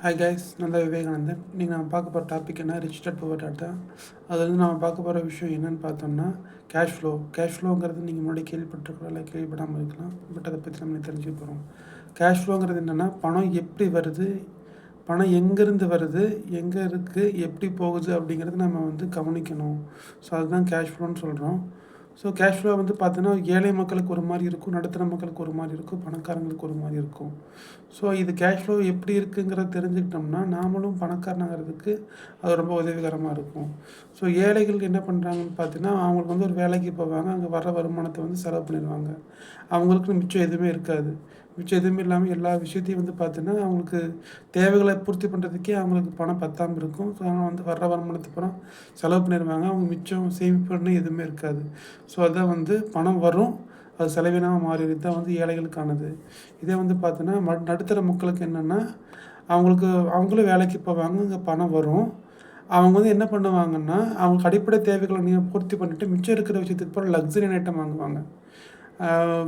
Hi guys, நான் தான் விவேகானந்தன். இன்றைக்கி நம்ம பார்க்க போகிற டாபிக் என்ன, ரிச் டாட் புவர் டாட் தான். அதில் நம்ம பார்க்க போகிற விஷயம் என்னென்னு பார்த்தோம்னா கேஷ் ஃப்ளோங்கிறது நீங்கள் முன்னாடி கேள்விப்பட்டிருக்கலாம், இல்லை கேள்விப்படாமல் இருக்கலாம். பட் அதை பற்றி நம்ம தெரிஞ்சுக்க போகிறோம். கேஷ் ஃப்ளோங்கிறது என்னென்னா, பணம் எப்படி வருது, பணம் எங்கேருந்து வருது, எங்கே இருக்குது, எப்படி போகுது அப்படிங்கிறது நம்ம கவனிக்கணும். ஸோ அதுதான் கேஷ் ஃப்ளோன்னு சொல்கிறோம். ஸோ கேஷ் ஃப்ளோ பார்த்தோன்னா, ஏழை மக்களுக்கு ஒரு மாதிரி இருக்கும், நடுத்தர மக்களுக்கு ஒரு மாதிரி இருக்கும், பணக்காரங்களுக்கு ஒரு மாதிரி இருக்கும். ஸோ இது கேஷ் ஃப்ளோ எப்படி இருக்குங்கிறத தெரிஞ்சுக்கிட்டோம்னா, நாமளும் பணக்காரனாகிறதுக்கு அது ரொம்ப உதவிகரமாக இருக்கும். ஸோ ஏழைகள் என்ன பண்ணுறாங்கன்னு பார்த்தீங்கன்னா, அவங்களுக்கு ஒரு வேலைக்கு போவாங்க, அங்கே வர வருமானத்தை செலவு பண்ணிடுவாங்க. அவங்களுக்கு மிச்சம் எதுவுமே இருக்காது. மிச்சம் எதுவுமே இல்லாமல் எல்லா விஷயத்தையும் பார்த்தீங்கன்னா, அவங்களுக்கு தேவைகளை பூர்த்தி பண்ணுறதுக்கே அவங்களுக்கு பணம் பத்தாமல் இருக்கும். ஸோ அவங்க வர்ற வருமானத்தை பூரா செலவு பண்ணிடுவாங்க. அவங்க மிச்சம் சேமிப்புன்னு எதுவுமே இருக்காது. ஸோ அதான் பணம் வரும், அது செலவினமாக மாறிடுது தான் ஏழைகளுக்கானது. இதே பார்த்தோன்னா நடுத்தர மக்களுக்கு என்னென்னா, அவங்களும் வேலைக்கு போவாங்க, அங்கே பணம் வரும். அவங்க என்ன பண்ணுவாங்கன்னா, அவங்க அடிப்படை தேவைகளை பூர்த்தி பண்ணிவிட்டு மிச்சம் இருக்கிற விஷயத்துக்கு போகிற லக்ஸரி ஐட்டம் வாங்குவாங்க.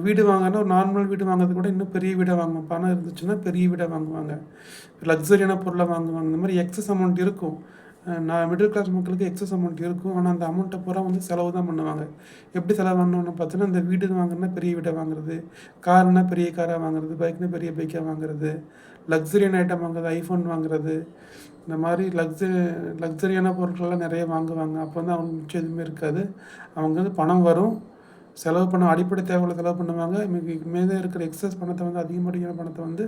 வீடு வாங்கினா ஒரு நார்மல் வீடு வாங்குறது கூட இன்னும் பெரிய வீடாக வாங்குவாங்க. பணம் இருந்துச்சுன்னா பெரிய வீடாக வாங்குவாங்க, லக்ஸரியான பொருளை வாங்குவாங்க. இந்த மாதிரி எக்ஸஸ் அமௌண்ட் இருக்கும். நான் மிடில் கிளாஸ் மக்களுக்கு எக்ஸஸ் அமௌண்ட் இருக்கும். ஆனால் அந்த அமௌண்ட்டை பூரா செலவு தான் பண்ணுவாங்க. எப்படி செலவு பண்ணணும்னு பார்த்தீங்கன்னா, இந்த வீடு வாங்குறதுனா பெரிய வீடை வாங்குறது, கார்னா பெரிய காராக வாங்குறது, பைக்னா பெரிய பைக்காக வாங்குறது, லக்ஸரியான ஐட்டம் வாங்குறது, ஐஃபோன் வாங்குறது, இந்த மாதிரி லக்ஸரியான பொருட்கள்லாம் நிறைய வாங்குவாங்க. அப்போ அவங்க மிச்சம் எதுவுமே இருக்காது. அவங்க பணம் வரும், செலவு பண்ண அடிப்படை தேவைகளை செலவு பண்ணுவாங்க. மீதம் இருக்கிற எக்ஸஸ் பணத்தை அதிகப்படியான பணத்தை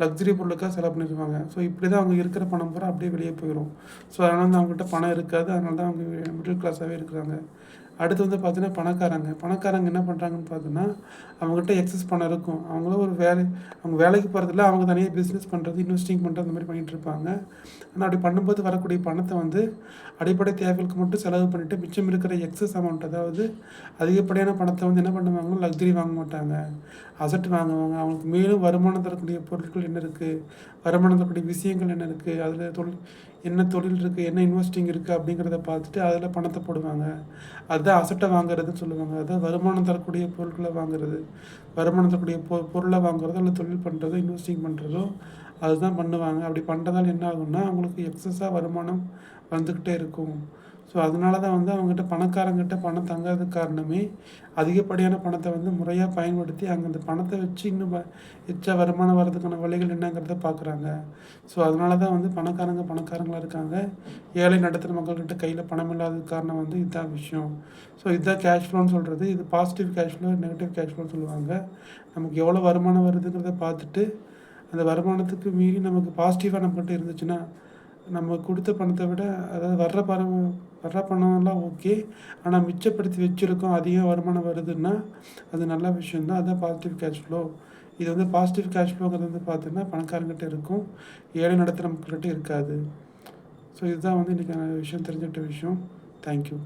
லக்ஸரி பொருளுக்காக செலவு பண்ணிடுவாங்க. ஸோ இப்படி தான் அவங்க இருக்கிற பணம் பூரா அப்படியே வெளியே போயிடும். ஸோ அதனால தான் அவங்ககிட்ட பணம் இருக்காது. அதனால தான் அவங்க மிடில் கிளாஸாகவே இருக்கிறாங்க. அடுத்து பார்த்தீங்கன்னா, பணக்காரங்க என்ன பண்ணுறாங்கன்னு பார்த்தோன்னா, அவங்ககிட்ட எக்ஸஸ் பணம் இருக்கும். அவங்களும் அவங்க வேலைக்கு போகிறதில்ல, அவங்க தனியாக பிஸ்னஸ் பண்ணுறது, இன்வெஸ்டிங் பண்ணுறது, அந்த மாதிரி பண்ணிகிட்டு இருப்பாங்க. ஆனால் அப்படி பண்ணும்போது வரக்கூடிய பணத்தை அடிப்படை தேவைகளுக்கு மட்டும் செலவு பண்ணிவிட்டு மிச்சம் இருக்கிற எக்ஸஸ் அமௌண்ட், அதாவது அதிகப்படியான பணத்தை என்ன பண்ணுவாங்கன்னா, லக்ஸரி வாங்க மாட்டாங்க, அசட் வாங்குவாங்க. அவங்களுக்கு மேலும் வருமானம் தரக்கூடிய பொருட்கள் என்ன இருக்குது, வருமானம் தரக்கூடிய விஷயங்கள் என்ன இருக்குது, அதில் என்ன தொழில் இருக்குது, என்ன இன்வெஸ்டிங் இருக்குது அப்படிங்கிறத பார்த்துட்டு அதில் பணத்தை போடுவாங்க. அதுதான் அசட்டை வாங்குறதுன்னு சொல்லுவாங்க. அதான் வருமானம் தரக்கூடிய பொருட்களை வாங்குறது, வருமானம் தரக்கூடிய பொருளை வாங்குறதோ, இல்லை தொழில் பண்ணுறதோ, இன்வெஸ்டிங் பண்ணுறதோ அதுதான் பண்ணுவாங்க. அப்படி பண்ணுறதால என்ன ஆகும்னா, அவங்களுக்கு எக்ஸஸாக வருமானம் வந்துக்கிட்டே இருக்கும். ஸோ அதனால தான் அவங்ககிட்ட பணக்காரங்கிட்ட பணம் தங்காததுக்கு காரணமே, அதிகப்படியான பணத்தை முறையாக பயன்படுத்தி அங்கே அந்த பணத்தை வச்சு இன்னும் எச்சா வருமானம் வர்றதுக்கான வழிகள் என்னங்கிறத பார்க்குறாங்க. ஸோ அதனால தான் பணக்காரங்களாக இருக்காங்க. ஏழை நடுத்தர மக்கள்கிட்ட கையில் பணம் இல்லாதது காரணம் இதுதான் விஷயம். ஸோ இதுதான் கேஷ் ஃப்ளோன்னு சொல்கிறது. இது positive cash flow, negative cash ஃப்ளோன்னு சொல்லுவாங்க. நமக்கு எவ்வளோ வருமானம் வருதுங்கிறத பார்த்துட்டு, அந்த வருமானத்துக்கு மீறி நமக்கு பாசிட்டிவாக நம்மகிட்ட இருந்துச்சுன்னா, நம்ம கொடுத்த பணத்தை விட, அதாவது வர்ற பணம்லாம் ஓகே, ஆனால் மிச்சப்படுத்தி வச்சுருக்கோம், அதிக வருமானம் வருதுன்னா அது நல்ல விஷயந்தான். அதுதான் பாசிட்டிவ் கேஷ் ஃப்ளோ. இது பாசிட்டிவ் கேஷ் ஃப்ளோங்கிறது பார்த்தீங்கன்னா, பணக்காரங்கிட்ட இருக்கும், ஏழை நடுத்தர மக்கள்கிட்ட இருக்காது. ஸோ இதுதான் இன்றைக்கான விஷயம், தெரிஞ்சுக்கிட்ட விஷயம். தேங்க்யூ.